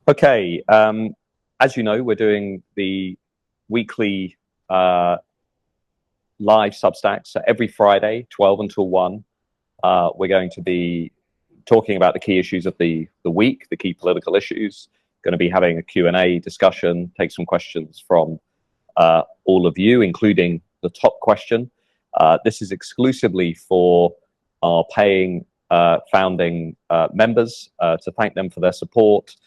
Okay, as you know, we're doing the weekly live Substacks. So every Friday, 12 until 1, we're going to be talking about the key issues of the week, the key political issues. Going to be having a Q&A discussion, take some questions from all of you, including the top question. This is exclusively for our paying founding members, to thank them for their support.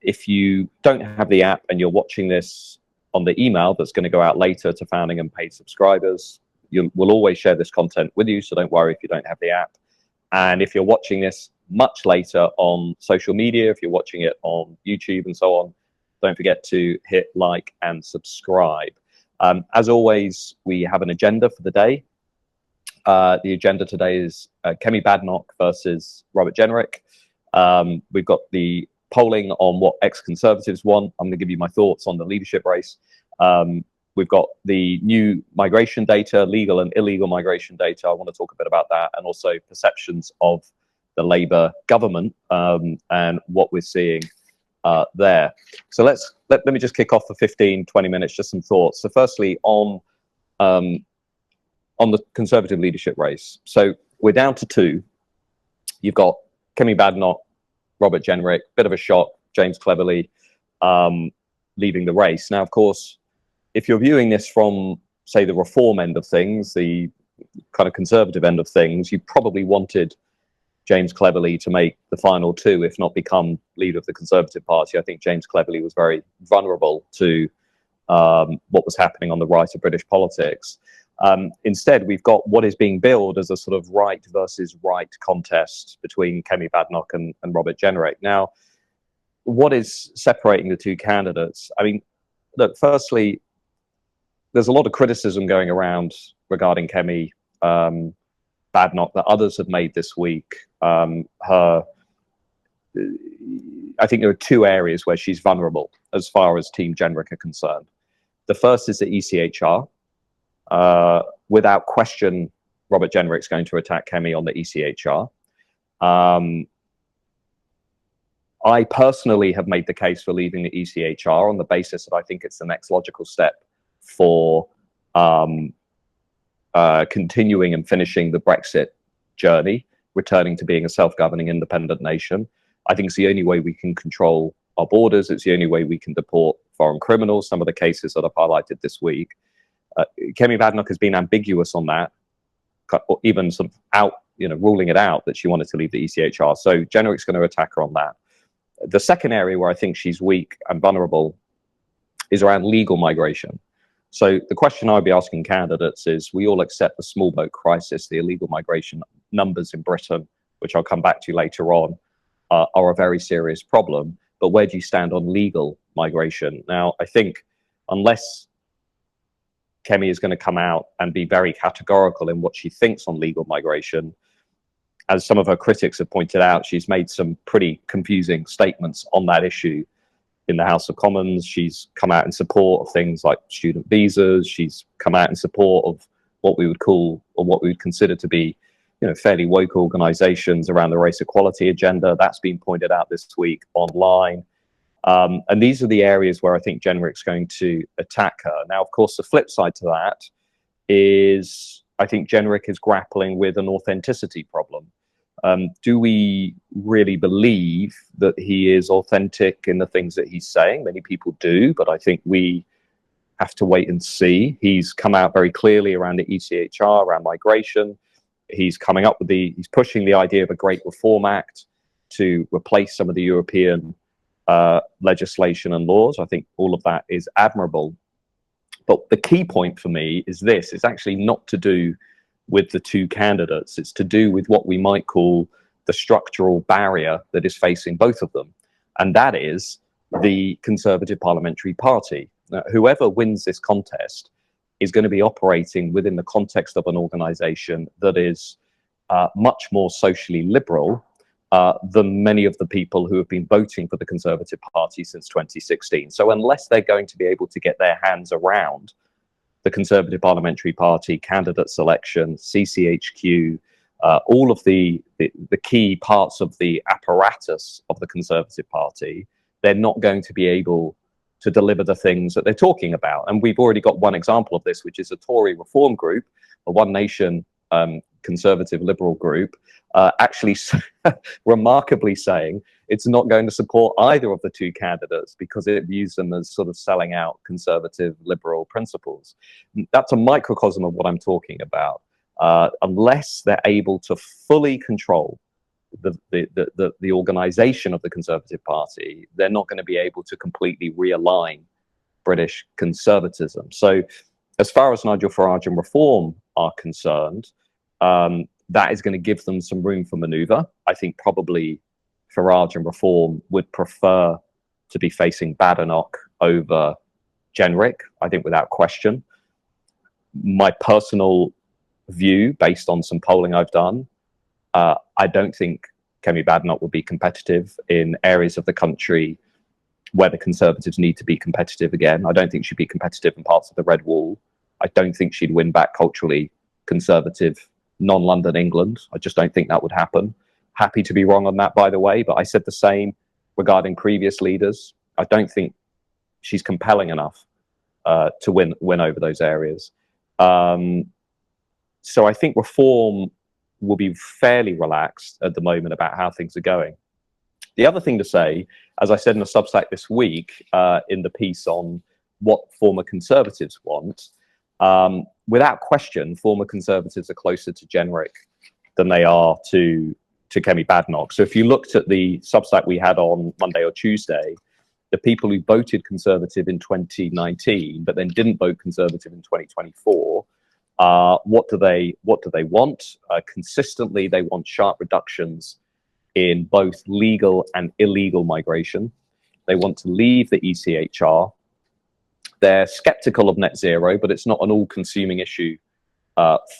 If you don't have the app and you're watching this on the email that's going to go out later to founding and paid subscribers, we'll always share this content with you, so don't worry if you don't have the app. And if you're watching this much later on social media, if you're watching it on YouTube and so on, don't forget to hit like and subscribe. As always, we have an agenda for the day. The agenda today is Kemi Badenoch versus Robert Jenrick. We've got the polling on what ex-conservatives want. I'm going to give you my thoughts on the leadership race. We've got the new migration data, legal and illegal migration data. I want to talk a bit about that, and also perceptions of the Labour government and what we're seeing there. So let me just kick off for 15, 20 minutes, just some thoughts. So firstly, on the Conservative leadership race. So we're down to 2. You've got Kemi Badenoch, Robert Jenrick, bit of a shock, James Cleverly leaving the race. Now, of course, if you're viewing this from, say, the reform end of things, the kind of conservative end of things, you probably wanted James Cleverly to make the final 2, if not become leader of the Conservative Party. I think James Cleverly was very vulnerable to what was happening on the right of British politics. Instead, we've got what is being billed as a sort of right versus right contest between Kemi Badenoch and Robert Jenrick. Now, what is separating the 2 candidates? I mean, look, firstly, there's a lot of criticism going around regarding Kemi Badenoch that others have made this week. I think there are 2 areas where she's vulnerable as far as Team Jenrick are concerned. The first is the ECHR. Without question, Robert Jenrick's going to attack Kemi on the ECHR. I personally have made the case for leaving the ECHR on the basis that I think it's the next logical step for continuing and finishing the Brexit journey, returning to being a self-governing independent nation. I think it's the only way we can control our borders. It's the only way we can deport foreign criminals, some of the cases that I've highlighted this week. Kemi Badenoch has been ambiguous on that, or even sort of ruling it out that she wanted to leave the ECHR. So Jenrick's going to attack her on that. The second area where I think she's weak and vulnerable is around legal migration. So the question I would be asking candidates is, we all accept the small boat crisis, the illegal migration numbers in Britain, which I'll come back to later on, are a very serious problem. But where do you stand on legal migration? Now, I think unless Kemi is going to come out and be very categorical in what she thinks on legal migration, as some of her critics have pointed out, she's made some pretty confusing statements on that issue in the House of Commons. She's come out in support of things like student visas. She's come out in support of what we would call, or what we would consider to be, fairly woke organizations around the race equality agenda. That's been pointed out this week online. And these are the areas where I think Jenrick's going to attack her. Now, of course, the flip side to that is I think Jenrick is grappling with an authenticity problem. Do we really believe that he is authentic in the things that he's saying? Many people do, but I think we have to wait and see. He's come out very clearly around the ECHR, around migration. He's coming up with he's pushing the idea of a Great Reform Act to replace some of the European legislation and laws. I think all of that is admirable. But the key point for me is this: it's actually not to do with the 2 candidates. It's to do with what we might call the structural barrier that is facing both of them. And that is the Conservative Parliamentary Party. Now, whoever wins this contest is going to be operating within the context of an organization that is much more socially liberal than many of the people who have been voting for the Conservative Party since 2016. So unless they're going to be able to get their hands around the Conservative Parliamentary Party, candidate selection, CCHQ, all of the key parts of the apparatus of the Conservative Party, they're not going to be able to deliver the things that they're talking about. And we've already got one example of this, which is a Tory reform group, a One Nation conservative liberal group, actually remarkably saying it's not going to support either of the two candidates because it views them as sort of selling out conservative liberal principles. That's a microcosm of what I'm talking about. Unless they're able to fully control the organization of the Conservative Party, they're not going to be able to completely realign British conservatism. So as far as Nigel Farage and Reform are concerned, that is going to give them some room for maneuver. I think probably Farage and Reform would prefer to be facing Badenoch over Jenrick, I think without question. My personal view, based on some polling I've done, I don't think Kemi Badenoch will be competitive in areas of the country where the Conservatives need to be competitive again. I don't think she'd be competitive in parts of the Red Wall. I don't think she'd win back culturally conservative non-London England. I just don't think that would happen. Happy to be wrong on that, by the way, but I said the same regarding previous leaders. I don't think she's compelling enough to win over those areas. So I think Reform will be fairly relaxed at the moment about how things are going. The other thing to say, as I said in a Substack this week, in the piece on what former Conservatives want, without question, former Conservatives are closer to Jenrick than they are to Kemi Badenoch. So if you looked at the Substack we had on Monday or Tuesday, the people who voted Conservative in 2019, but then didn't vote Conservative in 2024, what do they want? Consistently, they want sharp reductions in both legal and illegal migration. They want to leave the ECHR. They're skeptical of net zero, but it's not an all-consuming issue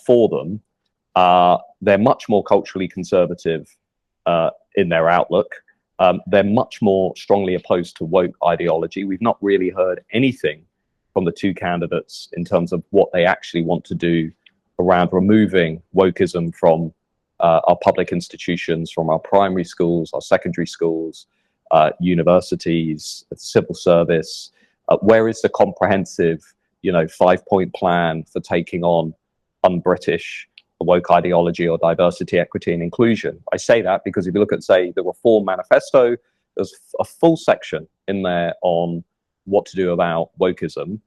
for them. They're much more culturally conservative in their outlook. They're much more strongly opposed to woke ideology. We've not really heard anything from the two candidates in terms of what they actually want to do around removing wokeism from our public institutions, from our primary schools, our secondary schools, universities, civil service. Where is the comprehensive, 5-point plan for taking on un-British woke ideology or diversity, equity, and inclusion? I say that because if you look at, say, the Reform Manifesto, there's a full section in there on what to do about wokeism.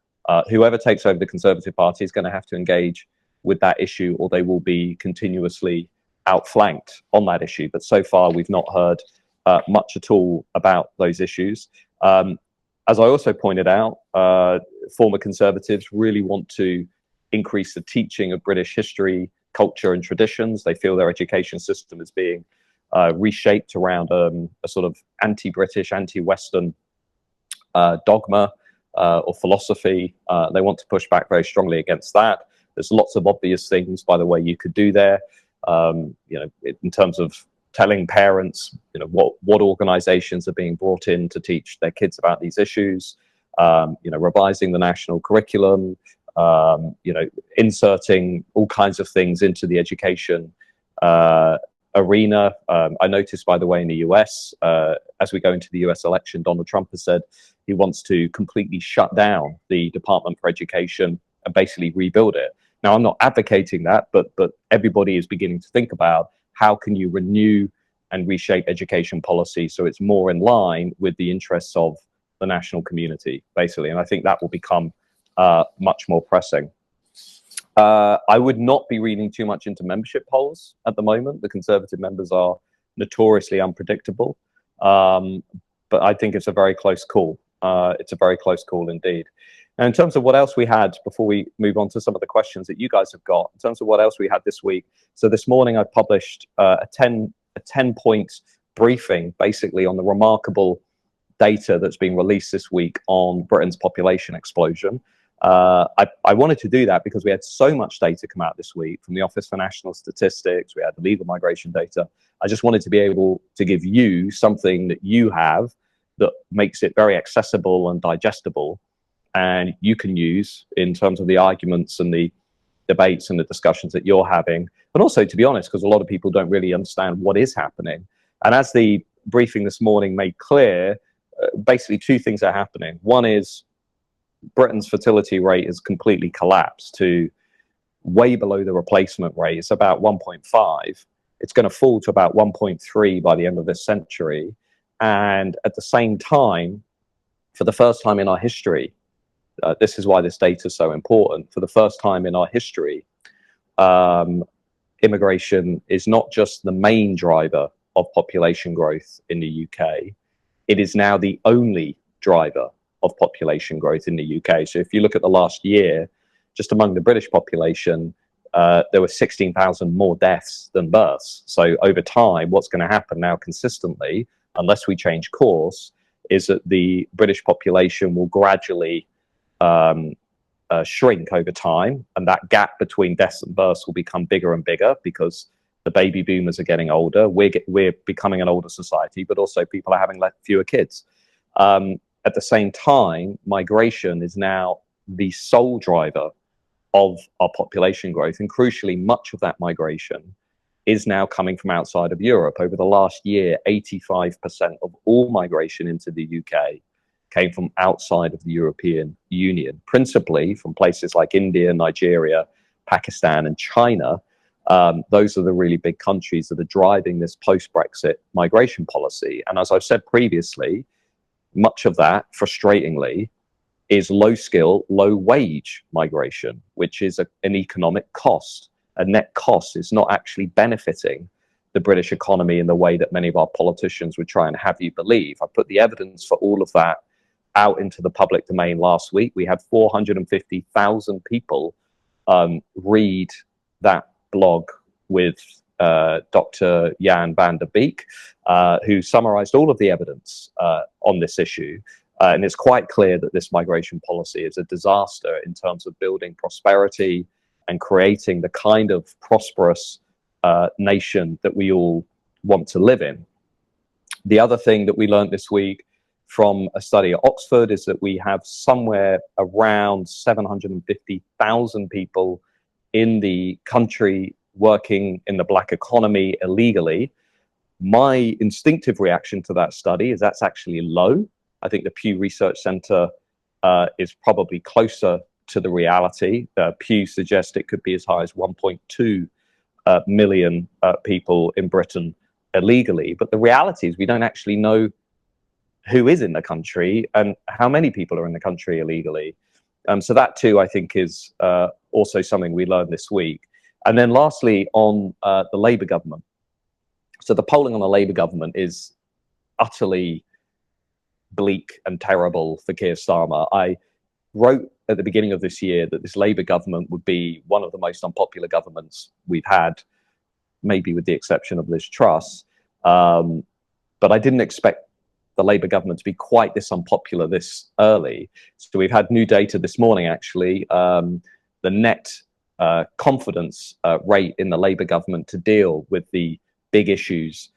Whoever takes over the Conservative Party is going to have to engage with that issue, or they will be continuously outflanked on that issue. But so far, we've not heard much at all about those issues. As I also pointed out, former Conservatives really want to increase the teaching of British history, culture, and traditions. They feel their education system is being reshaped around a sort of anti-British, anti-Western dogma or philosophy. They want to push back very strongly against that. There's lots of obvious things, by the way, you could do there. In terms of telling parents, what organizations are being brought in to teach their kids about these issues, revising the national curriculum, inserting all kinds of things into the education arena. I noticed, by the way, in the US, as we go into the US election, Donald Trump has said he wants to completely shut down the Department for Education and basically rebuild it. Now, I'm not advocating that, but everybody is beginning to think about how can you renew and reshape education policy so it's more in line with the interests of the national community, basically. And I think that will become much more pressing. I would not be reading too much into membership polls at the moment. The Conservative members are notoriously unpredictable, but I think it's a very close call. It's a very close call indeed. Now, in terms of what else we had, before we move on to some of the questions that you guys have got, in terms of what else we had this week. So this morning I published a 10-point briefing, basically on the remarkable data that's been released this week on Britain's population explosion. I wanted to do that because we had so much data come out this week from the Office for National Statistics. We had the legal migration data. I just wanted to be able to give you something that you have that makes it very accessible and digestible, and you can use in terms of the arguments and the debates and the discussions that you're having. But also, to be honest, because a lot of people don't really understand what is happening. And as the briefing this morning made clear, basically two things are happening. One is Britain's fertility rate has completely collapsed to way below the replacement rate. It's about 1.5. It's going to fall to about 1.3 by the end of this century. And at the same time, for the first time in our history, this is why this data is so important. For the first time in our history, immigration is not just the main driver of population growth in the UK. It is now the only driver of population growth in the UK. So if you look at the last year, just among the British population, there were 16,000 more deaths than births. So over time, what's going to happen now consistently, unless we change course, is that the British population will gradually shrink over time, and that gap between deaths and births will become bigger and bigger because the baby boomers are getting older. We're becoming an older society, but also people are having fewer kids. At the same time, migration is now the sole driver of our population growth, and crucially, much of that migration is now coming from outside of Europe. Over the last year, 85% of all migration into the UK came from outside of the European Union, principally from places like India, Nigeria, Pakistan, and China. Those are the really big countries that are driving this post-Brexit migration policy. And as I've said previously, much of that, frustratingly, is low-skill, low-wage migration, which is an economic cost. A net cost is not actually benefiting the British economy in the way that many of our politicians would try and have you believe. I put the evidence for all of that out into the public domain last week. We had 450,000 people read that blog with Dr. Jan van der Beek, who summarized all of the evidence on this issue. And it's quite clear that this migration policy is a disaster in terms of building prosperity and creating the kind of prosperous nation that we all want to live in. The other thing that we learned this week from a study at Oxford is that we have somewhere around 750,000 people in the country working in the black economy illegally. My instinctive reaction to that study is that's actually low. I think the Pew Research Center is probably closer to the reality. Pew suggests it could be as high as 1.2 million people in Britain illegally. But the reality is we don't actually know who is in the country and how many people are in the country illegally. So that too, I think, is also something we learned this week. And then lastly, on the Labour government. So the polling on the Labour government is utterly bleak and terrible for Keir Starmer. I wrote at the beginning of this year that this Labour government would be one of the most unpopular governments we've had, maybe with the exception of Liz Truss. But I didn't expect the Labour government to be quite this unpopular this early. So we've had new data this morning, actually. The net confidence rate in the Labour government to deal with the big issues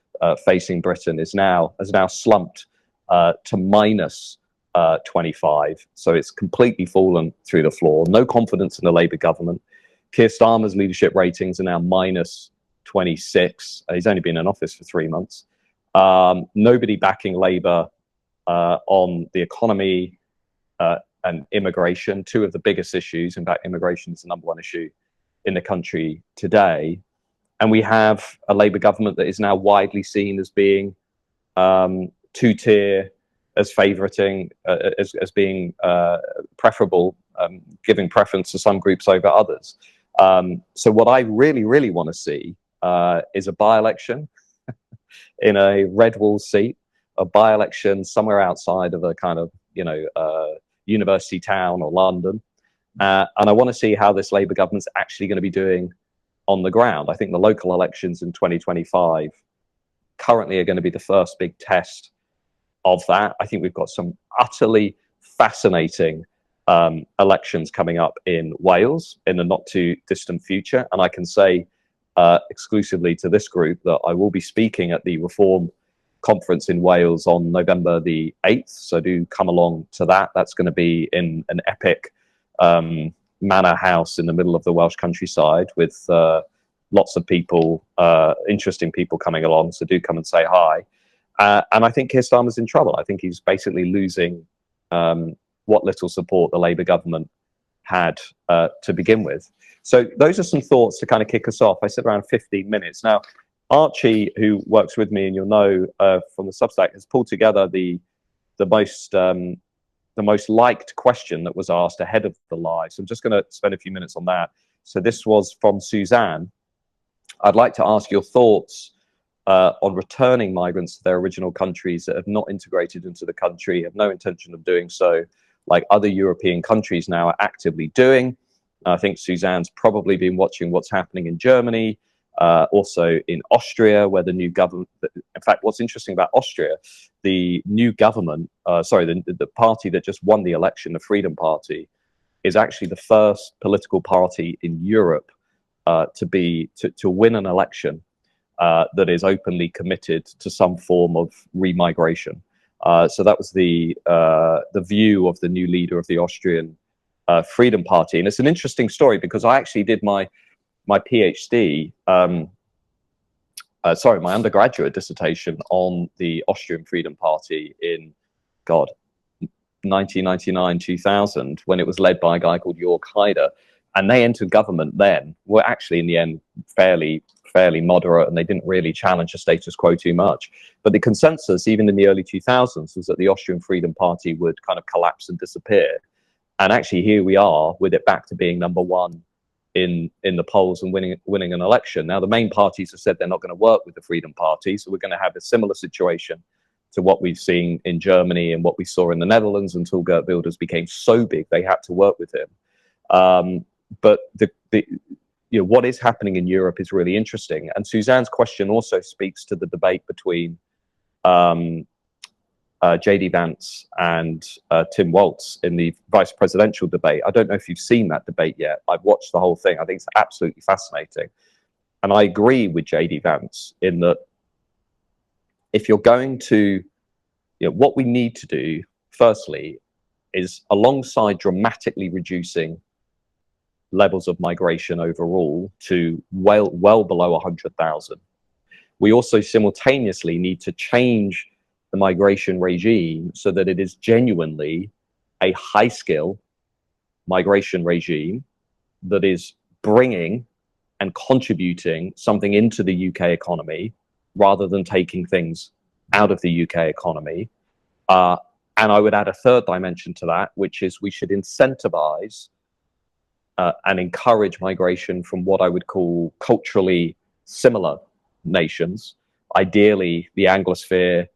facing Britain has now slumped to minus 25. So it's completely fallen through the floor. No confidence in the Labour government. Keir Starmer's leadership ratings are now minus 26. He's only been in office for 3 months. Nobody backing Labour on the economy and immigration, two of the biggest issues. In fact, immigration is the #1 issue in the country today. And we have a Labour government that is now widely seen as being two-tier, as favoriting, as being preferable, giving preference to some groups over others. So what I really, really want to see is a by-election in a red wall seat, a by-election somewhere outside of a kind of, university town or London. And I want to see how this Labour government's actually going to be doing on the ground. I think the local elections in 2025 currently are going to be the first big test of that. I think we've got some utterly fascinating elections coming up in Wales in the not too distant future. And I can say exclusively to this group that I will be speaking at the Reform conference in Wales on November the 8th. So do come along to that. That's going to be in an epic manor house in the middle of the Welsh countryside with lots of people, interesting people coming along. So do come and say hi. And I think Keir Starmer's in trouble. I think he's basically losing what little support the Labour government had to begin with. So those are some thoughts to kind of kick us off. I said around 15 minutes. Now, Archie, who works with me, and you'll know from the Substack, has pulled together the most liked question that was asked ahead of the live. So I'm just going to spend a few minutes on that. So this was from Suzanne. I'd like to ask your thoughts on returning migrants to their original countries that have not integrated into the country, have no intention of doing so, like other European countries now are actively doing. I think Suzanne's probably been watching what's happening in Germany, also in Austria, where the new government, in fact, what's interesting about Austria, the new government, the party that just won the election, the Freedom Party, is actually the first political party in Europe to win an election that is openly committed to some form of remigration. So that was the view of the new leader of the Austrian Freedom Party. And it's an interesting story because I actually did my PhD, my undergraduate dissertation on the Austrian Freedom Party in, 1999, 2000, when it was led by a guy called Jörg Haider. And they entered government then, were actually in the end fairly moderate, and they didn't really challenge the status quo too much. But the consensus, even in the early 2000s, was that the Austrian Freedom Party would kind of collapse and disappear. And actually here we are with it back to being number one in the polls and winning an election. Now, the main parties have said they're not going to work with the Freedom Party, so we're going to have a similar situation to what we've seen in Germany and what we saw in the Netherlands until Geert Wilders became so big they had to work with him. But what is happening in Europe is really interesting. And Suzanne's question also speaks to the debate between J.D. Vance and Tim Walz in the vice presidential debate. I don't know if you've seen that debate yet. I've watched the whole thing. I think it's absolutely fascinating. And I agree with J.D. Vance in that if you're going to, what we need to do, firstly, is alongside dramatically reducing levels of migration overall to well below 100,000, we also simultaneously need to change the migration regime so that it is genuinely a high-skill migration regime that is bringing and contributing something into the UK economy rather than taking things out of the UK economy. And I would add a third dimension to that, which is we should incentivize and encourage migration from what I would call culturally similar nations, ideally the Anglosphere,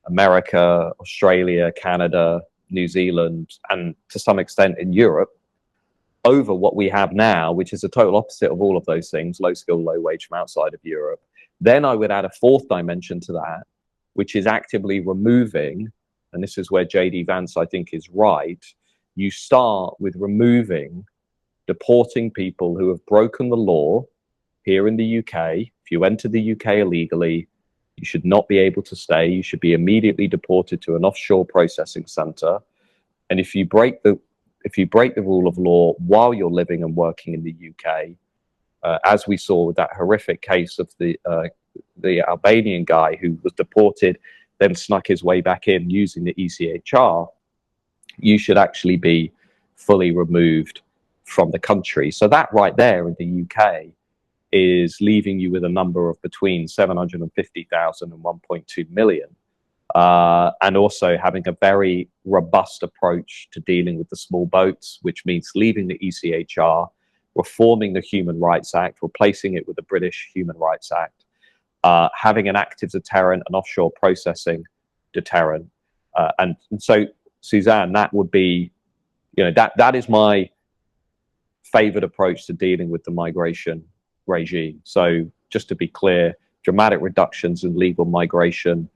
America, Australia, Canada, New Zealand, and to some extent in Europe, over what we have now, which is the total opposite of all of those things, low skill, low wage from outside of Europe. Then I would add a fourth dimension to that, which is actively removing, and this is where J.D. Vance, I think, is right. You start with deporting people who have broken the law here in the UK. If you enter the UK illegally, you should not be able to stay. You should be immediately deported to an offshore processing center. And if you break the rule of law while you're living and working in the UK, as we saw with that horrific case of the Albanian guy who was deported, then snuck his way back in using the ECHR, you should actually be fully removed from the country. So that right there in the UK is leaving you with a number of between 750,000 and 1.2 million. And also having a very robust approach to dealing with the small boats, which means leaving the ECHR, reforming the Human Rights Act, replacing it with the British Human Rights Act, having an active deterrent, an offshore processing deterrent. And so, Suzanne, that would be, that is my favored approach to dealing with the migration regime. So just to be clear, dramatic reductions in legal migration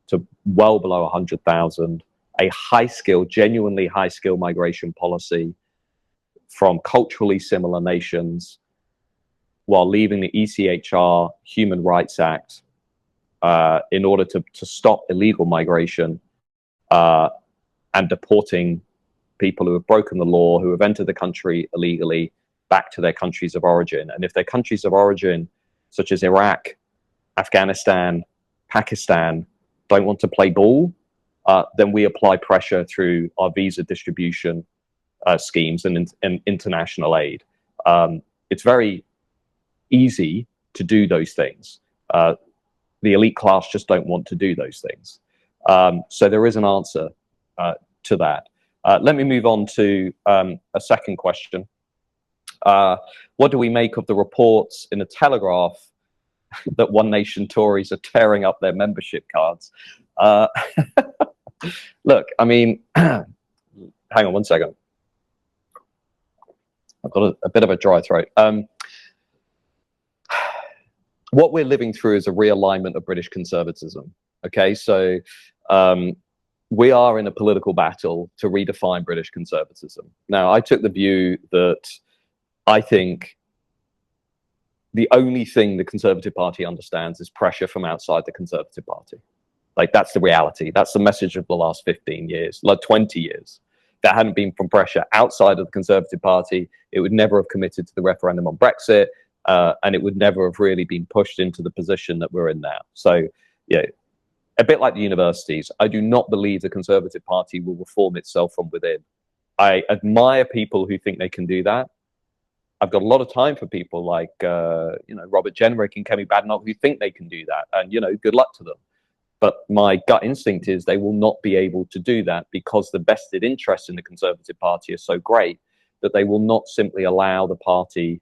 to well below 100,000, a high-skill, genuinely high-skill migration policy from culturally similar nations, while leaving the ECHR Human Rights Act in order to stop illegal migration and deporting people who have broken the law, who have entered the country illegally, back to their countries of origin. And if their countries of origin, such as Iraq, Afghanistan, Pakistan, don't want to play ball, then we apply pressure through our visa distribution schemes and international aid. It's very easy to do those things. The elite class just don't want to do those things. So there is an answer to that. Let me move on to a second question. What do we make of the reports in the Telegraph that One Nation Tories are tearing up their membership cards? Look, I mean, hang on one second. I've got a bit of a dry throat. What we're living through is a realignment of British conservatism. Okay, so we are in a political battle to redefine British conservatism. Now, I took the view that I think the only thing the Conservative Party understands is pressure from outside the Conservative Party. Like, that's the reality. That's the message of the last 15 years, like 20 years. If that hadn't been from pressure outside of the Conservative Party, it would never have committed to the referendum on Brexit, and it would never have really been pushed into the position that we're in now. So, yeah, a bit like the universities, I do not believe the Conservative Party will reform itself from within. I admire people who think they can do that. I've got a lot of time for people like, Robert Jenrick and Kemi Badenoch who think they can do that, and, good luck to them. But my gut instinct is they will not be able to do that because the vested interests in the Conservative Party are so great that they will not simply allow the party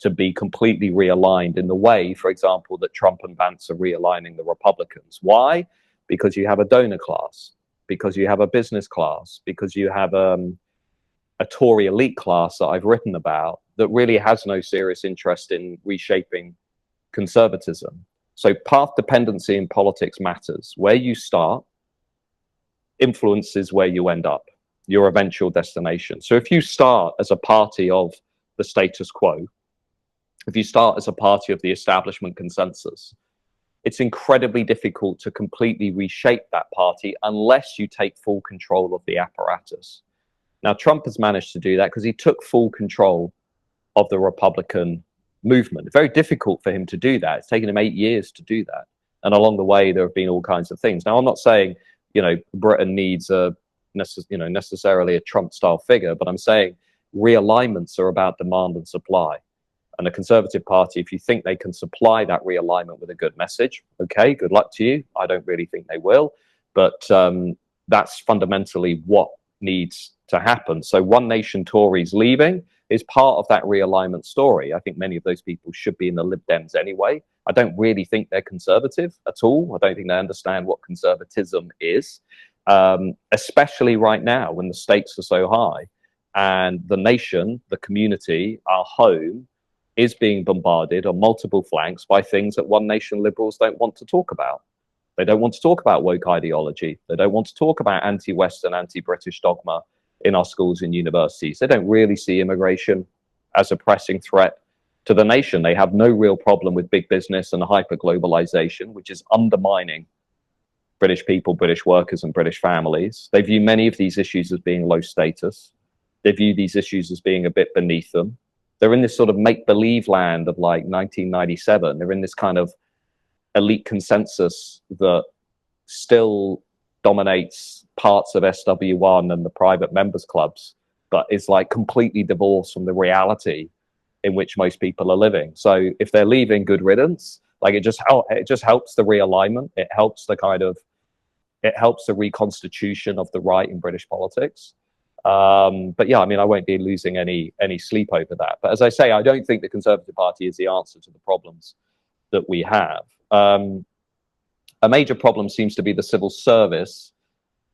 to be completely realigned in the way, for example, that Trump and Vance are realigning the Republicans. Why? Because you have a donor class, because you have a business class, because you have a Tory elite class that I've written about that really has no serious interest in reshaping conservatism. So path dependency in politics matters. Where you start influences where you end up, your eventual destination. So if you start as a party of the status quo, if you start as a party of the establishment consensus, it's incredibly difficult to completely reshape that party unless you take full control of the apparatus. Now, Trump has managed to do that because he took full control of the Republican movement. It's very difficult for him to do that. It's taken him 8 years to do that. And along the way, there have been all kinds of things. Now, I'm not saying, Britain needs necessarily a Trump-style figure, but I'm saying realignments are about demand and supply. And the Conservative Party, if you think they can supply that realignment with a good message, okay, good luck to you. I don't really think they will. But that's fundamentally what needs to happen. So One Nation Tories leaving is part of that realignment story. I think many of those people should be in the Lib Dems anyway. I don't really think they're conservative at all. I don't think they understand what conservatism is, especially right now when the stakes are so high and the nation, the community, our home is being bombarded on multiple flanks by things that One Nation liberals don't want to talk about. They don't want to talk about woke ideology. They don't want to talk about anti-Western, anti-British dogma in our schools and universities. They don't really see immigration as a pressing threat to the nation. They have no real problem with big business and hyper-globalization, which is undermining British people, British workers, and British families. They view many of these issues as being low status. They view these issues as being a bit beneath them. They're in this sort of make-believe land of like 1997. They're in this kind of elite consensus that still dominates parts of SW1 and the private members clubs, but is like completely divorced from the reality in which most people are living. So if they're leaving, good riddance. Like it just helps the realignment. It helps the reconstitution of the right in British politics. But yeah, I mean, I won't be losing any sleep over that. But as I say, I don't think the Conservative Party is the answer to the problems that we have. A major problem seems to be the civil service.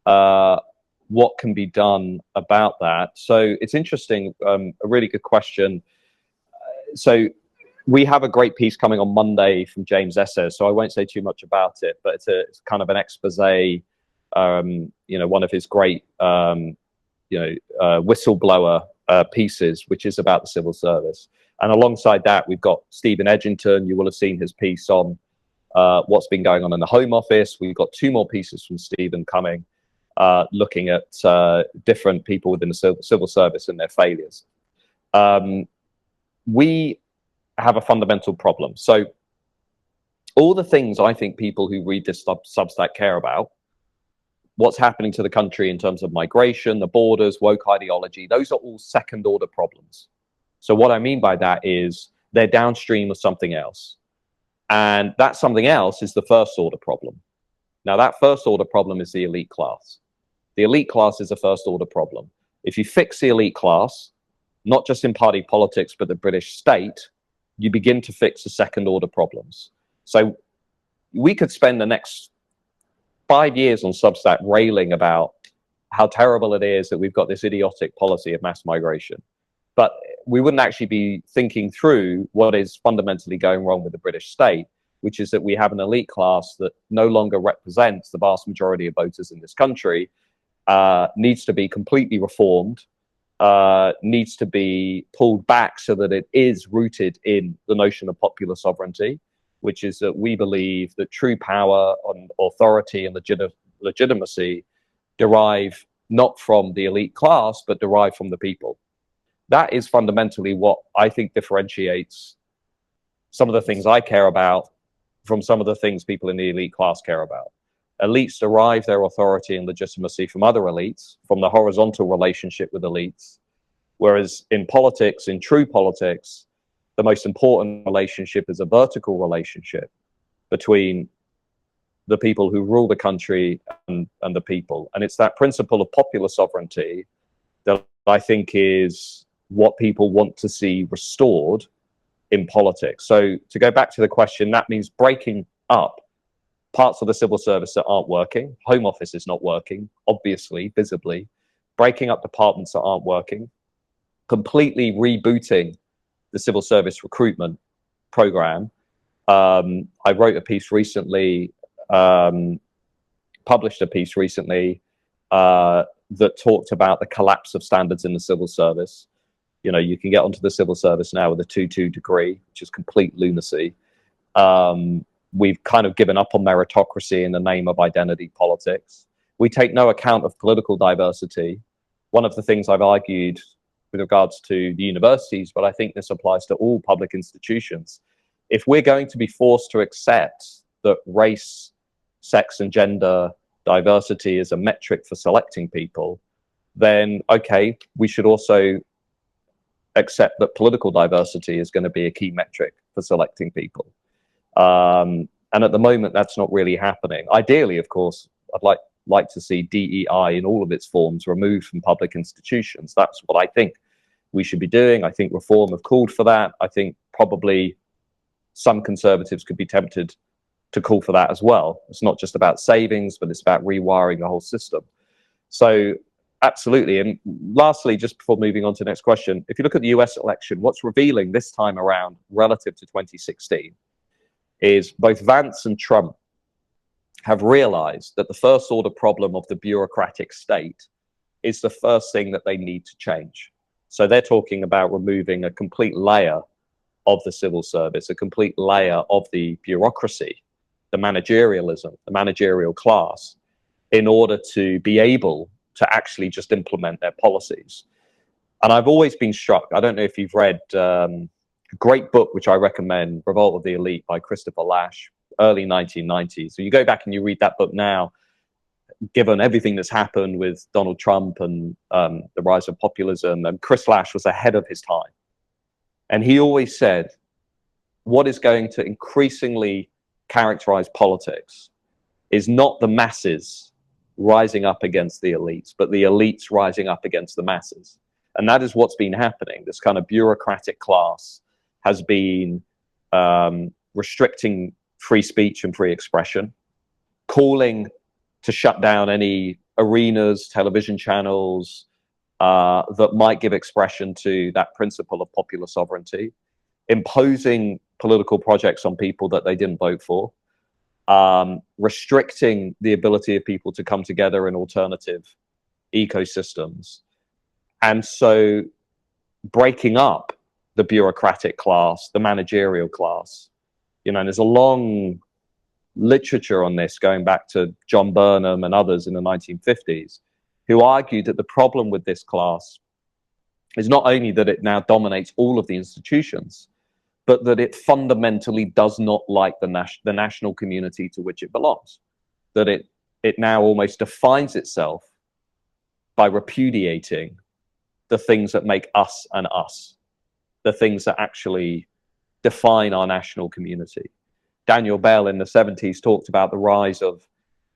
What can be done about that? So it's interesting, a really good question. So we have a great piece coming on Monday from James Esses, so I won't say too much about it, but it's kind of an expose, one of his great, whistleblower pieces, which is about the civil service. And alongside that, we've got Stephen Edgington. You will have seen his piece on what's been going on in the Home Office. We've got 2 more pieces from Stephen coming, looking at different people within the civil service and their failures. We have a fundamental problem. So all the things I think people who read this Substack care about, what's happening to the country in terms of migration, the borders, woke ideology, those are all second order problems. So what I mean by that is they're downstream of something else. And that something else is the first order problem. Now, that first order problem is the elite class. The elite class is a first order problem. If you fix the elite class, not just in party politics, but the British state, you begin to fix the second order problems. So we could spend the next 5 years on Substack railing about how terrible it is that we've got this idiotic policy of mass migration. But we wouldn't actually be thinking through what is fundamentally going wrong with the British state, which is that we have an elite class that no longer represents the vast majority of voters in this country, needs to be completely reformed, needs to be pulled back so that it is rooted in the notion of popular sovereignty, which is that we believe that true power and authority and legitimacy derive not from the elite class, but derive from the people. That is fundamentally what I think differentiates some of the things I care about from some of the things people in the elite class care about. Elites derive their authority and legitimacy from other elites, from the horizontal relationship with elites, whereas in politics, in true politics, the most important relationship is a vertical relationship between the people who rule the country and the people. And it's that principle of popular sovereignty that I think is what people want to see restored in politics. So to go back to the question, that means breaking up parts of the civil service that aren't working. Home Office is not working, obviously, visibly. Breaking up departments that aren't working. Completely rebooting the civil service recruitment program. I wrote a piece recently, published a piece recently that talked about the collapse of standards in the civil service. You know, you can get onto the civil service now with a 2-2 degree, which is complete lunacy. We've kind of given up on meritocracy in the name of identity politics. We take no account of political diversity. One of the things I've argued with regards to the universities, but I think this applies to all public institutions. If we're going to be forced to accept that race, sex, and gender diversity is a metric for selecting people, then, okay, we should also accept that political diversity is going to be a key metric for selecting people. And at the moment, that's not really happening. Ideally, of course, I'd like to see DEI in all of its forms removed from public institutions. That's what I think we should be doing. I think reform have called for that. I think probably some conservatives could be tempted to call for that as well. It's not just about savings, but it's about rewiring the whole system. So absolutely. And lastly, just before moving on to the next question, if you look at the US election, what's revealing this time around relative to 2016 is both Vance and Trump have realized that the first order problem of the bureaucratic state is the first thing that they need to change. So they're talking about removing a complete layer of the civil service, a complete layer of the bureaucracy, the managerialism, the managerial class, in order to be able to actually just implement their policies. And I've always been struck, I don't know if you've read a great book, which I recommend, Revolt of the Elite by Christopher Lasch, early 1990s. So you go back and you read that book now, given everything that's happened with Donald Trump and the rise of populism, and Chris Lasch was ahead of his time. And he always said, what is going to increasingly characterize politics is not the masses rising up against the elites, but the elites rising up against the masses. And that is what's been happening. This kind of bureaucratic class has been restricting free speech and free expression, calling to shut down any arenas, television channels that might give expression to that principle of popular sovereignty, imposing political projects on people that they didn't vote for, restricting the ability of people to come together in alternative ecosystems. And so breaking up the bureaucratic class, the managerial class, you know, and there's a long literature on this going back to John Burnham and others in the 1950s, who argued that the problem with this class is not only that it now dominates all of the institutions, but that it fundamentally does not like the national community to which it belongs. That it now almost defines itself by repudiating the things that make us and us, the things that actually define our national community. Daniel Bell in the 70s talked about the rise of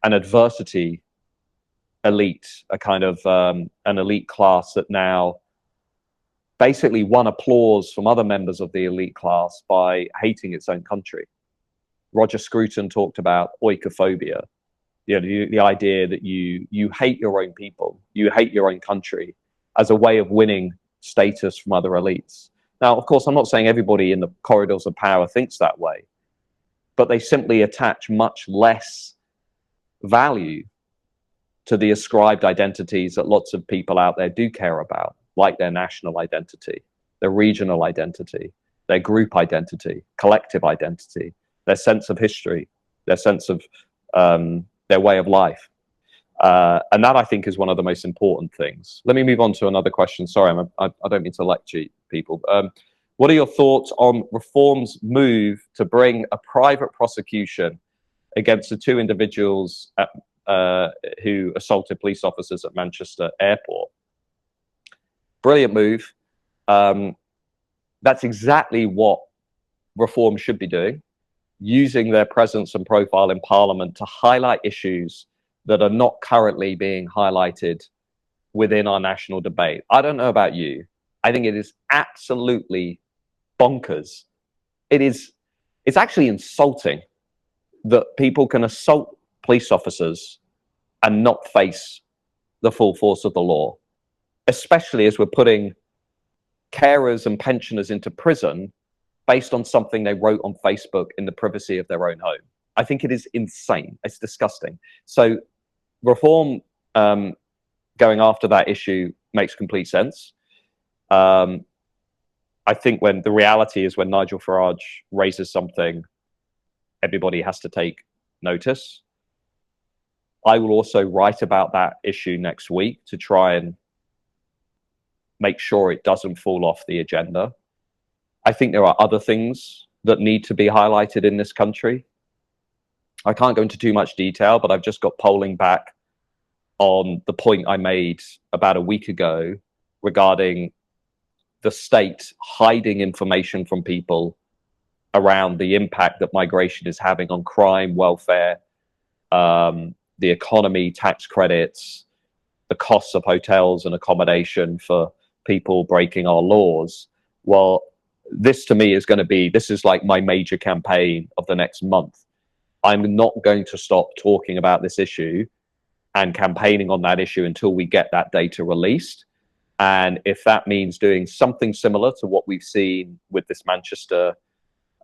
an adversity elite, a kind of an elite class that now basically won applause from other members of the elite class by hating its own country. Roger Scruton talked about oikophobia, the idea that you hate your own people, you hate your own country as a way of winning status from other elites. Now, of course, I'm not saying everybody in the corridors of power thinks that way, but they simply attach much less value to the ascribed identities that lots of people out there do care about, like their national identity, their regional identity, their group identity, collective identity, their sense of history, their sense of their way of life. And that, I think, is one of the most important things. Let me move on to another question. Sorry, I don't mean to lecture people. What are your thoughts on Reform's move to bring a private prosecution against the two individuals who assaulted police officers at Manchester Airport? Brilliant move. That's exactly what Reform should be doing, using their presence and profile in Parliament to highlight issues that are not currently being highlighted within our national debate. I don't know about you. I think it is absolutely bonkers. It's actually insulting that people can assault police officers and not face the full force of the law, especially as we're putting carers and pensioners into prison based on something they wrote on Facebook in the privacy of their own home. I think it is insane. It's disgusting. So Reform going after that issue makes complete sense. I think when the reality is when Nigel Farage raises something, everybody has to take notice. I will also write about that issue next week to try and make sure it doesn't fall off the agenda. I think there are other things that need to be highlighted in this country. I can't go into too much detail, but I've just got polling back on the point I made about a week ago regarding the state hiding information from people around the impact that migration is having on crime, welfare, the economy, tax credits, the costs of hotels and accommodation for people breaking our laws. Well, this to me is going to be, this is like my major campaign of the next month. I'm not going to stop talking about this issue and campaigning on that issue until we get that data released. And if that means doing something similar to what we've seen with this Manchester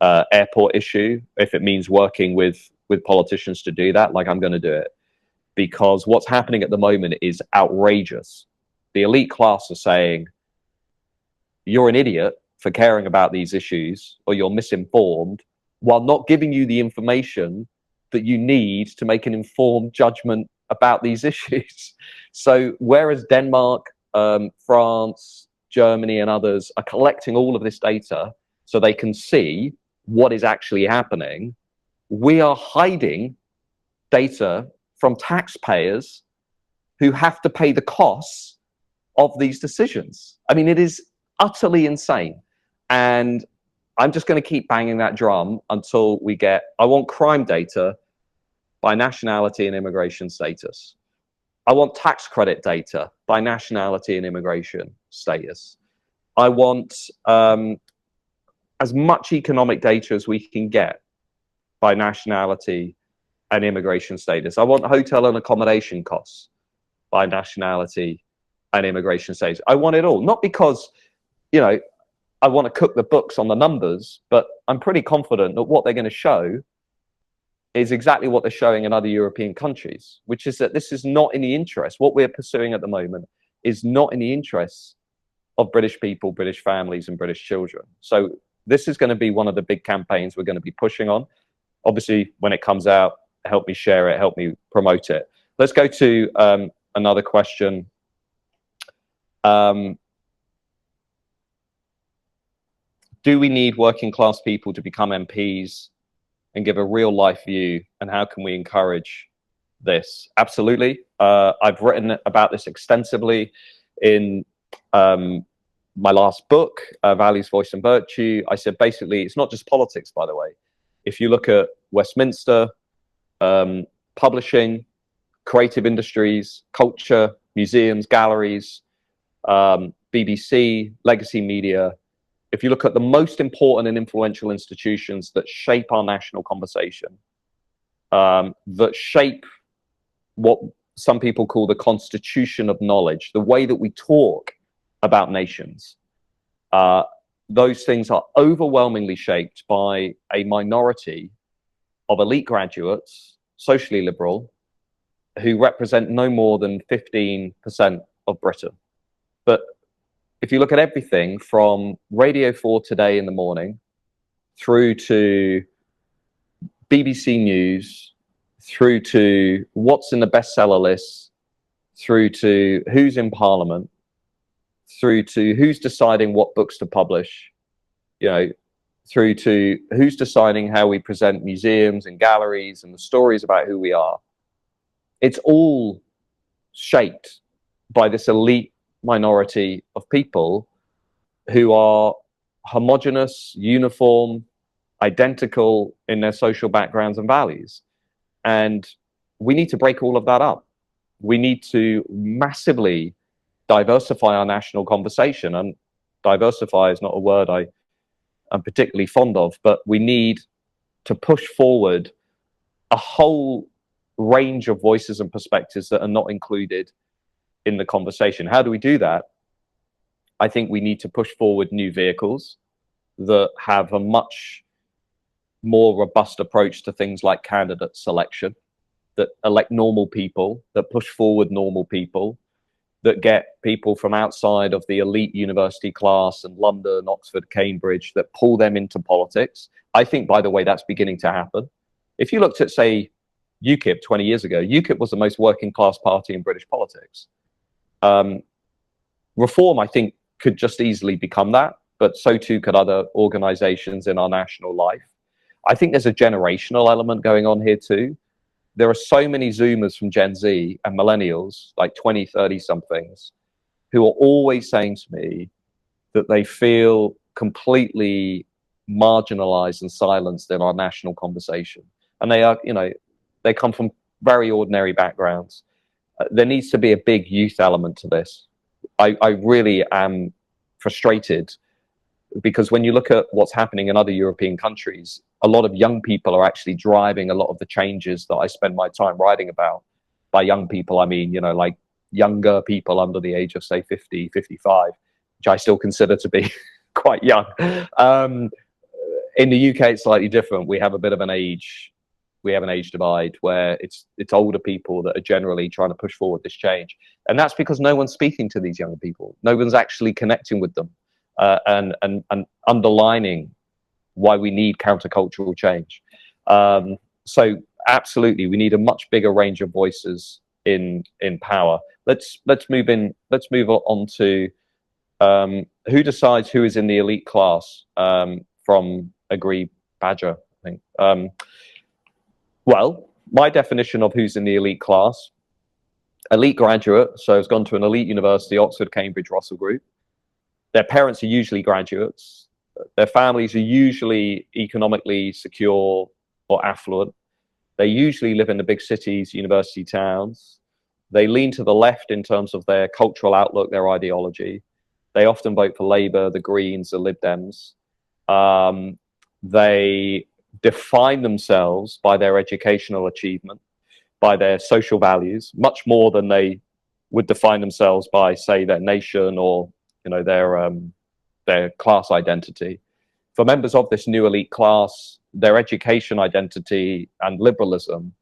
airport issue, if it means working with politicians to do that, like, I'm going to do it. Because what's happening at the moment is outrageous. The elite class are saying, you're an idiot for caring about these issues, or you're misinformed, while not giving you the information that you need to make an informed judgment about these issues. So whereas Denmark, France, Germany, and others are collecting all of this data so they can see what is actually happening, we are hiding data from taxpayers who have to pay the costs of these decisions. I mean, it is utterly insane. And I'm just going to keep banging that drum until we get, I want crime data by nationality and immigration status. I want tax credit data by nationality and immigration status. I want as much economic data as we can get by nationality and immigration status. I want hotel and accommodation costs by nationality and immigration status. I want it all, not because, I want to cook the books on the numbers, but I'm pretty confident that what they're going to show is exactly what they're showing in other European countries, which is that this is not in the interest. What we're pursuing at the moment is not in the interests of British people, British families, and British children. So this is going to be one of the big campaigns we're going to be pushing on. Obviously, when it comes out, help me share it, help me promote it. Let's go to another question. do we need working class people to become MPs and give a real life view? And how can we encourage this? Absolutely. I've written about this extensively in my last book, Values, Voice and Virtue. I said basically it's not just politics, by the way. If you look at Westminster, publishing, creative industries, culture, museums, galleries, BBC, legacy media, if you look at the most important and influential institutions that shape our national conversation, that shape what some people call the constitution of knowledge, the way that we talk about nations, those things are overwhelmingly shaped by a minority of elite graduates, socially liberal, who represent no more than 15% of Britain. But if you look at everything from Radio 4 Today in the morning through to BBC News, through to what's in the bestseller lists, through to who's in Parliament, through to who's deciding what books to publish, you know, through to who's deciding how we present museums and galleries and the stories about who we are, it's all shaped by this elite minority of people who are homogenous, uniform, identical in their social backgrounds and values. And we need to break all of that up. We need to massively diversify our national conversation. And diversify is not a word I'm particularly fond of, but we need to push forward a whole range of voices and perspectives that are not included in the conversation. How do we do that? I think we need to push forward new vehicles that have a much more robust approach to things like candidate selection, that elect normal people, that push forward normal people, that get people from outside of the elite university class and London, Oxford, Cambridge, that pull them into politics. I think, by the way, that's beginning to happen. If you looked at, say, UKIP 20 years ago, UKIP was the most working class party in British politics. Reform, I think, could just easily become that, but so too could other organizations in our national life. I think there's a generational element going on here too. There are so many Zoomers from Gen Z and millennials, like 20, 30 somethings, who are always saying to me that they feel completely marginalized and silenced in our national conversation. And they are, you know, they come from very ordinary backgrounds. There needs to be a big youth element to this. I really am frustrated because when you look at what's happening in other European countries, a lot of young people are actually driving a lot of the changes that I spend my time writing about. By young people, I mean, you know, like younger people under the age of, say, 50, 55, which I still consider to be quite young. In the UK, it's slightly different. We have a bit of an age divide where it's older people that are generally trying to push forward this change. And that's because no one's speaking to these young people. No one's actually connecting with them and underlining why we need countercultural change. So absolutely, we need a much bigger range of voices in power. Let's move on to who decides who is in the elite class, from Agree Badger, I think. Well, my definition of who's in the elite class: elite graduate, so has gone to an elite university, Oxford, Cambridge, Russell Group. Their parents are usually graduates. Their families are usually economically secure or affluent. They usually live in the big cities, university towns. They lean to the left in terms of their cultural outlook, their ideology. They often vote for Labour, the Greens, the Lib Dems. They define themselves by their educational achievement, by their social values, much more than they would define themselves by, say, their nation or, you know, their class identity. For members of this new elite class, their education identity and liberalism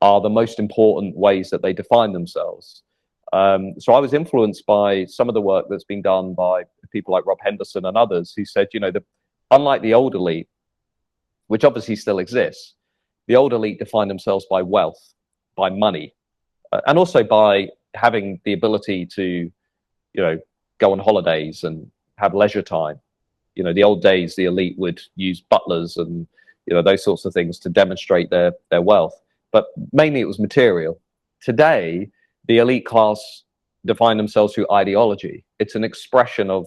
are the most important ways that they define themselves. So I was influenced by some of the work that's been done by people like Rob Henderson and others who said, you know, unlike the old elite, which obviously still exists, the old elite define themselves by wealth, by money, and also by having the ability to, you know, go on holidays and have leisure time. You know, the old days, the elite would use butlers and, you know, those sorts of things to demonstrate their wealth. But mainly it was material. Today, the elite class define themselves through ideology. It's an expression of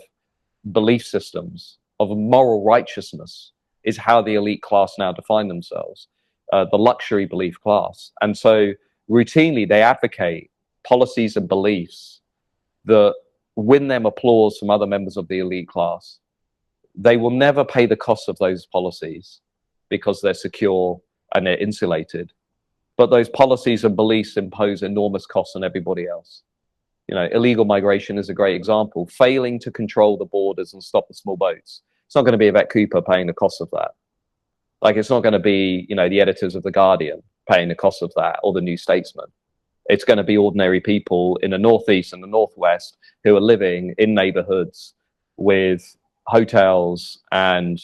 belief systems, of moral righteousness, is how the elite class now define themselves, the luxury belief class. And so routinely they advocate policies and beliefs that win them applause from other members of the elite class. They will never pay the cost of those policies because they're secure and they're insulated. But those policies and beliefs impose enormous costs on everybody else. You know, illegal migration is a great example. Failing to control the borders and stop the small boats. It's not going to be Yvette Cooper paying the cost of that. Like, it's not going to be, you know, the editors of The Guardian paying the cost of that, or the New Statesman. It's going to be ordinary people in the Northeast and the Northwest who are living in neighborhoods with hotels and,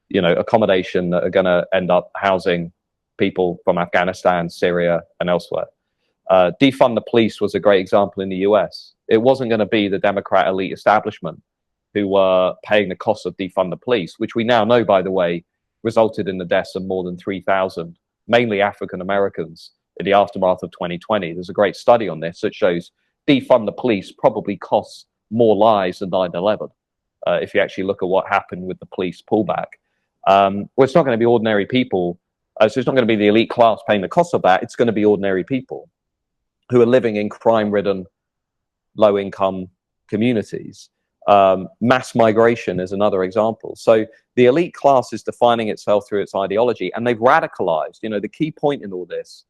you know, accommodation that are going to end up housing people from Afghanistan, Syria, and elsewhere. Defund the police was a great example in the US. It wasn't going to be the Democrat elite establishment who were paying the cost of defund the police, which we now know, by the way, resulted in the deaths of more than 3,000, mainly African Americans, in the aftermath of 2020. There's a great study on this that shows defund the police probably costs more lives than 9/11. If you actually look at what happened with the police pullback. Well, it's not going to be ordinary people. So it's not going to be the elite class paying the cost of that. It's going to be ordinary people who are living in crime-ridden, low-income communities. Mass migration is another example. So the elite class is defining itself through its ideology, and they've radicalized. You know, the key point in all this,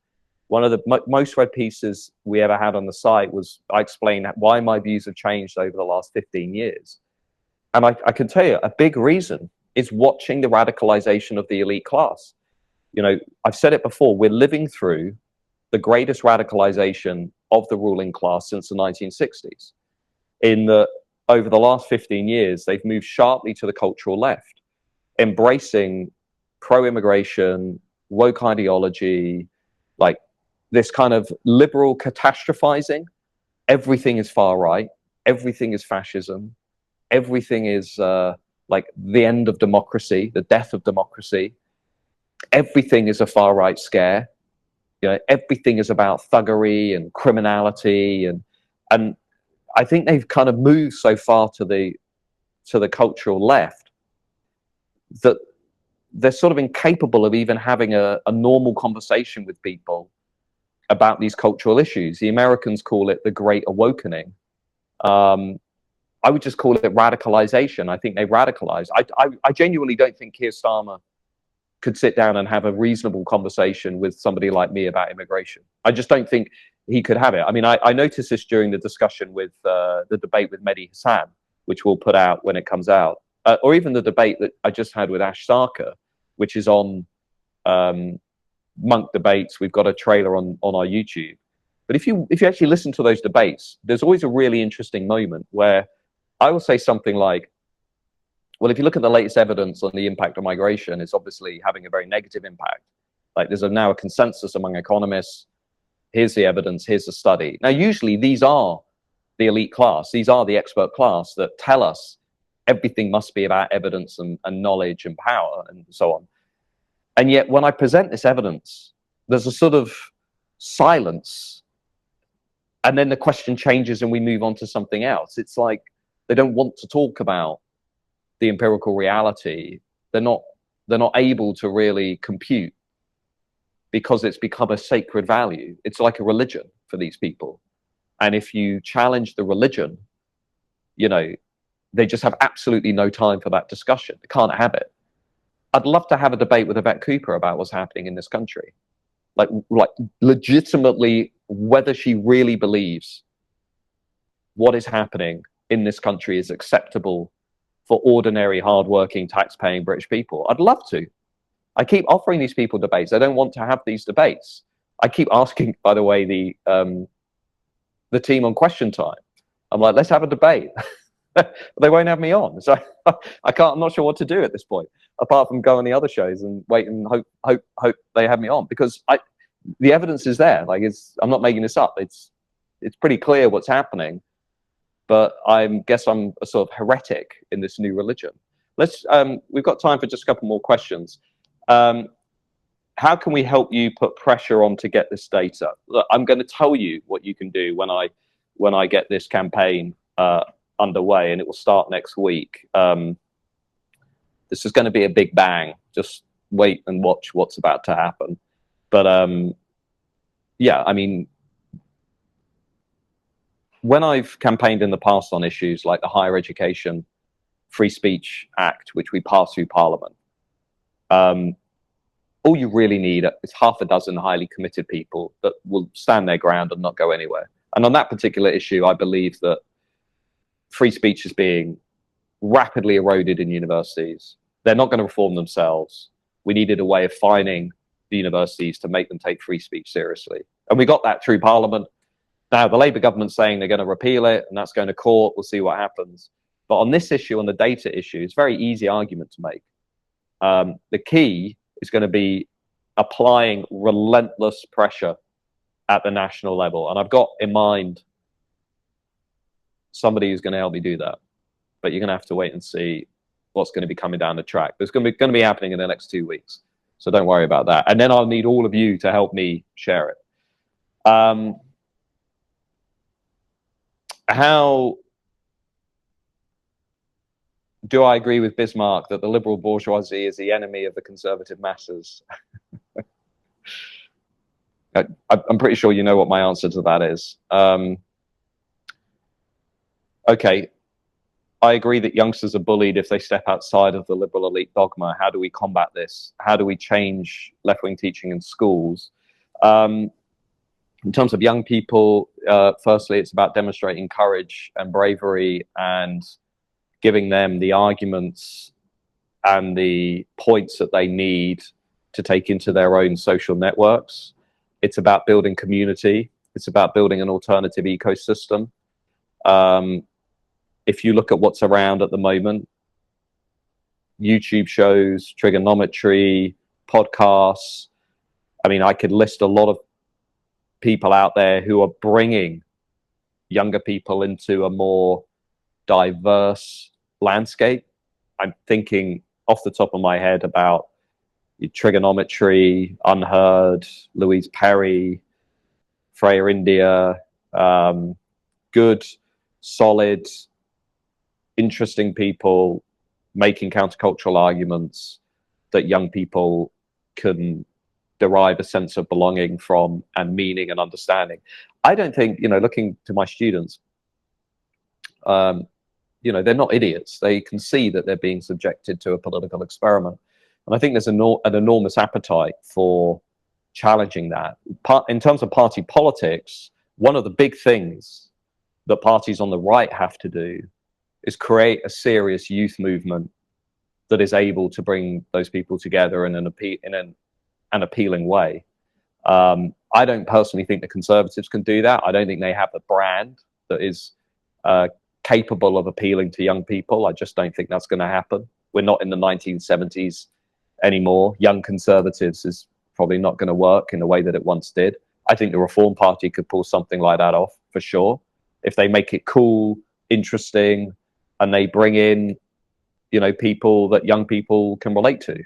one of the most read pieces we ever had on the site was, I explained why my views have changed over the last 15 years. And I can tell you, a big reason is watching the radicalization of the elite class. You know, I've said it before, we're living through the greatest radicalization of the ruling class since the 1960s. In the over the last 15 years, they've moved sharply to the cultural left, embracing pro-immigration, woke ideology, like this kind of liberal catastrophizing. Everything is far right. Everything is fascism. Everything is like the end of democracy, the death of democracy. Everything is a far right scare. You know, everything is about thuggery and criminality, and I think they've kind of moved so far to the cultural left that they're sort of incapable of even having a normal conversation with people about these cultural issues. The Americans call it the Great Awakening. I would just call it radicalization. I think they've radicalized. I genuinely don't think Keir Starmer could sit down and have a reasonable conversation with somebody like me about immigration. I just don't think he could have it. I mean, I noticed this during the discussion with the debate with Mehdi Hassan, which we'll put out when it comes out, or even the debate that I just had with Ash Sarkar, which is on Monk Debates. We've got a trailer on our YouTube. But if you actually listen to those debates, there's always a really interesting moment where I will say something like, well, if you look at the latest evidence on the impact of migration, it's obviously having a very negative impact. Like, there's now a consensus among economists. Here's the evidence, here's the study. Now, usually these are the elite class. These are the expert class that tell us everything must be about evidence and knowledge and power and so on. And yet when I present this evidence, there's a sort of silence. And then the question changes and we move on to something else. It's like they don't want to talk about the empirical reality. They're not able to really compute because it's become a sacred value. It's like a religion for these people. And if you challenge the religion, you know, they just have absolutely no time for that discussion. They can't have it. I'd love to have a debate with Yvette Cooper about what's happening in this country. Like legitimately, whether she really believes what is happening in this country is acceptable for ordinary, hardworking, tax-paying British people. I'd love to. I keep offering these people debates. They don't want to have these debates. I keep asking, by the way, the team on Question Time. I'm like, let's have a debate. They won't have me on. So I'm not sure what to do at this point, apart from go on the other shows and wait and hope they have me on, because the evidence is there. Like, I'm not making this up. It's pretty clear what's happening. But I guess I'm a sort of heretic in this new religion. let's we've got time for just a couple more questions. How can we help you put pressure on to get this data? Look, I'm going to tell you what you can do when I get this campaign underway, and it will start next week. This is going to be a big bang. Just wait and watch what's about to happen. But yeah, I mean, when I've campaigned in the past on issues like the Higher Education Free Speech Act, which we passed through Parliament, all you really need is half a dozen highly committed people that will stand their ground and not go anywhere. And on that particular issue, I believe that free speech is being rapidly eroded in universities. They're not going to reform themselves. We needed a way of fining the universities to make them take free speech seriously. And we got that through Parliament. Now, the Labour government's saying they're going to repeal it, and that's going to court. We'll see what happens. But on this issue, on the data issue, it's a very easy argument to make. The key is going to be applying relentless pressure at the national level. And I've got in mind somebody who's going to help me do that. But you're going to have to wait and see what's going to be coming down the track. It's going to be happening in the next 2 weeks. So don't worry about that. And then I'll need all of you to help me share it. How do I agree with Bismarck that the liberal bourgeoisie is the enemy of the conservative masses? I'm pretty sure you know what my answer to that is. Okay, I agree that youngsters are bullied if they step outside of the liberal elite dogma. How do we combat this? How do we change left-wing teaching in schools? In terms of young people, firstly, it's about demonstrating courage and bravery and giving them the arguments and the points that they need to take into their own social networks. It's about building community. It's about building an alternative ecosystem. If you look at what's around at the moment, YouTube shows, trigonometry, podcasts, I mean, I could list a lot of people out there who are bringing younger people into a more diverse landscape. I'm thinking off the top of my head about trigonometry, Unheard, Louise Perry, Freya India, good, solid, interesting people making countercultural arguments that young people can derive a sense of belonging from and meaning and understanding. I don't think, looking to my students, they're not idiots. They can see that they're being subjected to a political experiment. And I think there's an enormous appetite for challenging that. In terms of party politics, one of the big things that parties on the right have to do is create a serious youth movement that is able to bring those people together in an appealing way. I don't personally think the Conservatives can do that. I don't think they have the brand that is capable of appealing to young people. I just don't think that's going to happen. We're not in the 1970s anymore. Young Conservatives is probably not going to work in the way that it once did. I think the Reform Party could pull something like that off for sure. If they make it cool, interesting, and they bring in, people that young people can relate to.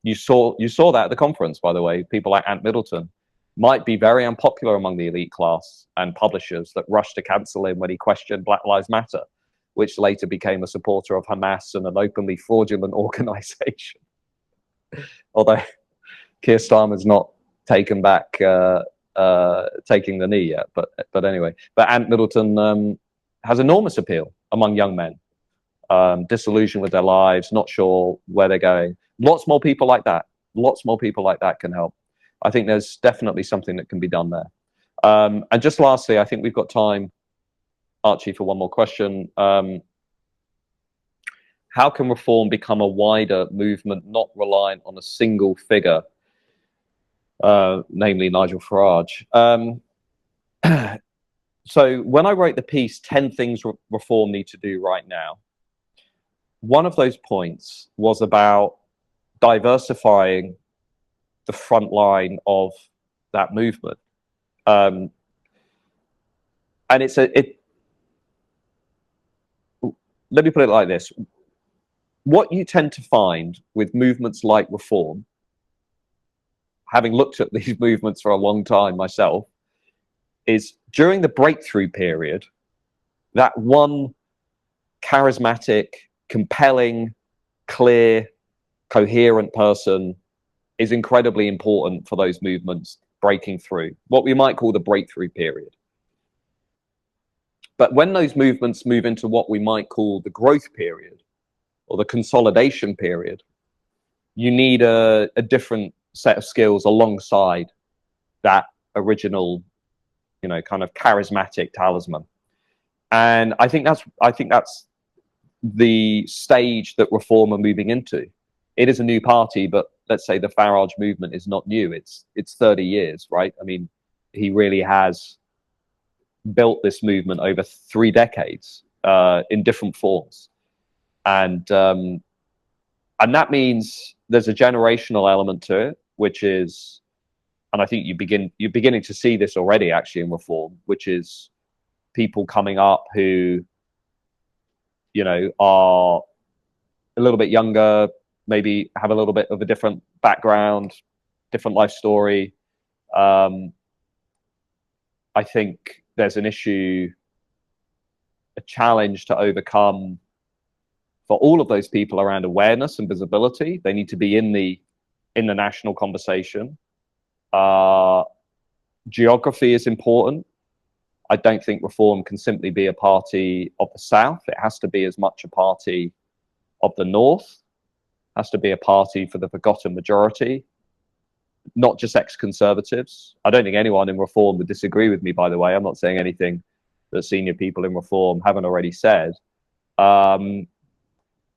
You saw that at the conference, by the way. People like Ant Middleton might be very unpopular among the elite class and publishers that rushed to cancel him when he questioned Black Lives Matter, which later became a supporter of Hamas and an openly fraudulent organization. Although Keir Starmer's not taken back taking the knee yet, but anyway. But Ant Middleton has enormous appeal among young men, disillusioned with their lives, not sure where they're going. Lots more people like that. Lots more people like that can help. I think there's definitely something that can be done there. And just lastly, I think we've got time, Archie, for one more question. How can reform become a wider movement, not reliant on a single figure, namely Nigel Farage? So when I wrote the piece, 10 things reform need to do right now, one of those points was about diversifying the front line of that movement. And let me put it like this. what you tend to find with movements like Reform, having looked at these movements for a long time myself, is during the breakthrough period, that one charismatic, compelling, clear, coherent person is incredibly important for those movements breaking through, what we might call the breakthrough period. But when those movements move into what we might call the growth period or the consolidation period, you need a different set of skills alongside that original, you know, kind of charismatic talisman. And I think that's the stage that Reform are moving into. It is a new party, but let's say the Farage movement is not new. It's 30 years, right? I mean, he really has built this movement over 3 decades in different forms, and that means there's a generational element to it, which is, and I think you're beginning to see this already actually in Reform, which is people coming up who, you know, are a little bit younger, maybe have a little bit of a different background, different life story. I think there's an issue, a challenge to overcome for all of those people around awareness and visibility. They need to be in the national conversation. Geography is important. I don't think Reform can simply be a party of the South. It has to be as much a party of the North, has to be a party for the forgotten majority, not just ex-conservatives. I don't think anyone in Reform would disagree with me, by the way. I'm not saying anything that senior people in Reform haven't already said. But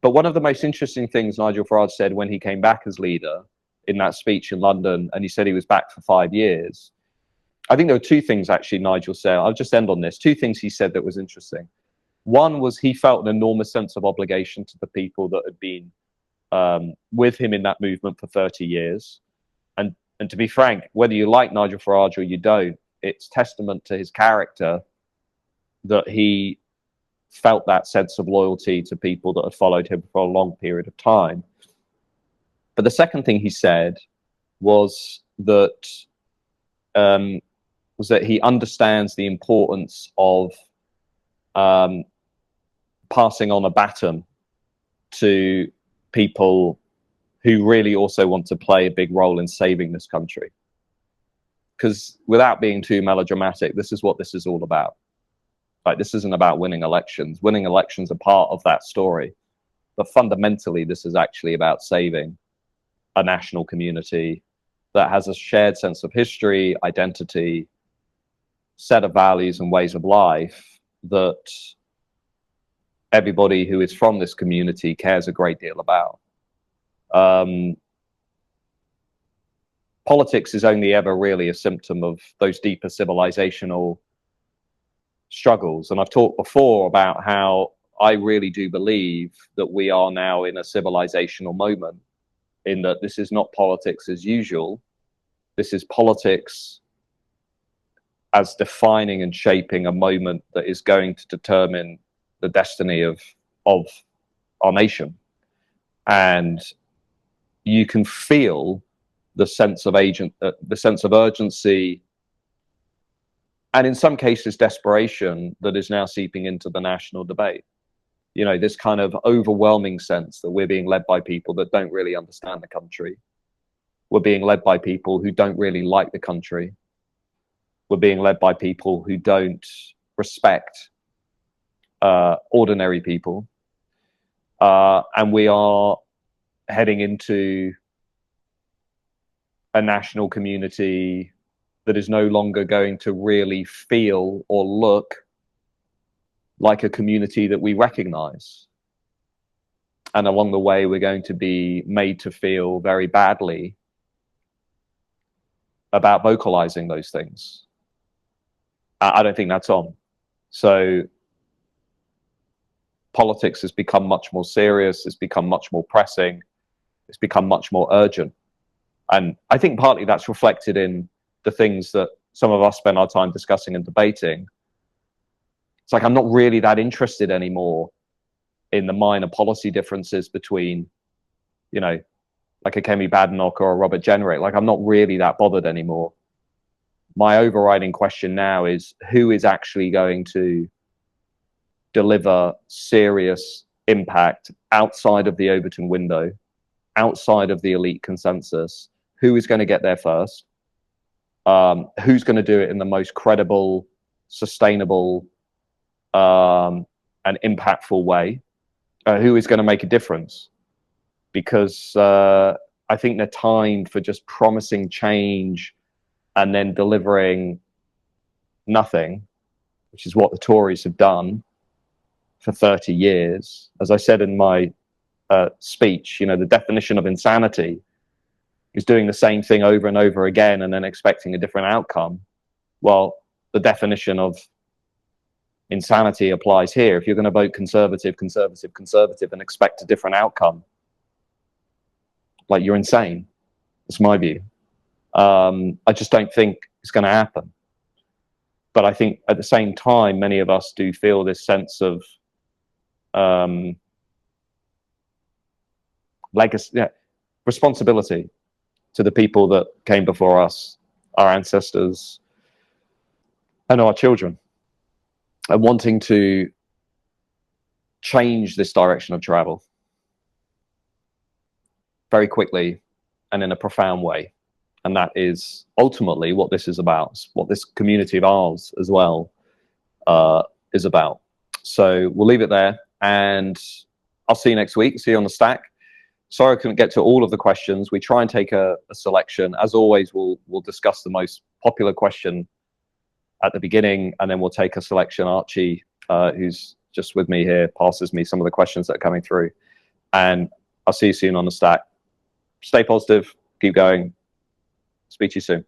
one of the most interesting things Nigel Farage said when he came back as leader in that speech in London, and he said he was back for 5 years, I think there were 2 things actually Nigel said. I'll just end on this. 2 things he said that was interesting. One was he felt an enormous sense of obligation to the people that had been with him in that movement for 30 years. And to be frank, whether you like Nigel Farage or you don't, it's testament to his character that he felt that sense of loyalty to people that had followed him for a long period of time. But the second thing he said was that he understands the importance of passing on a baton to people who really also want to play a big role in saving this country. Because without being too melodramatic, this is what this is all about. Like, this isn't about winning elections. Winning elections are part of that story. But fundamentally, this is actually about saving a national community that has a shared sense of history, identity, set of values and ways of life that everybody who is from this community cares a great deal about. Politics is only ever really a symptom of those deeper civilizational struggles. And I've talked before about how I really do believe that we are now in a civilizational moment, in that this is not politics as usual. This is politics as defining and shaping a moment that is going to determine the destiny of our nation. And you can feel the sense of urgency, and in some cases desperation, that is now seeping into the national debate. You know, this kind of overwhelming sense that we're being led by people that don't really understand the country. We're being led by people who don't really like the country. We're being led by people who don't respect ordinary people. And we are heading into a national community that is no longer going to really feel or look like a community that we recognize. And along the way, we're going to be made to feel very badly about vocalizing those things. I don't think that's on. So politics has become much more serious. It's become much more pressing. It's become much more urgent. And I think partly that's reflected in the things that some of us spend our time discussing and debating. It's like, I'm not really that interested anymore in the minor policy differences between, you know, like a Kemi Badenoch or a Robert Jenrick. Like, I'm not really that bothered anymore. My overriding question now is, who is actually going to deliver serious impact outside of the Overton window, outside of the elite consensus? Who is going to get there first? Who's going to do it in the most credible, sustainable, and impactful way? Who is going to make a difference? Because I think the time for just promising change and then delivering nothing, which is what the Tories have done for 30 years. As I said in my speech, you know, the definition of insanity is doing the same thing over and over again and then expecting a different outcome. Well, the definition of insanity applies here. If you're going to vote conservative, conservative, conservative and expect a different outcome, like, you're insane. That's my view. I just don't think it's going to happen. But I think at the same time, many of us do feel this sense of legacy, responsibility to the people that came before us, our ancestors, and our children, and wanting to change this direction of travel very quickly and in a profound way. And that is ultimately what this is about, what this community of ours as well is about. So we'll leave it there, and I'll see you next week. See you on the stack. Sorry I couldn't get to all of the questions. We try and take a selection. As always, we'll discuss the most popular question at the beginning, and then we'll take a selection. Archie, who's just with me here, passes me some of the questions that are coming through. And I'll see you soon on the stack. Stay positive. Keep going. Speak to you soon.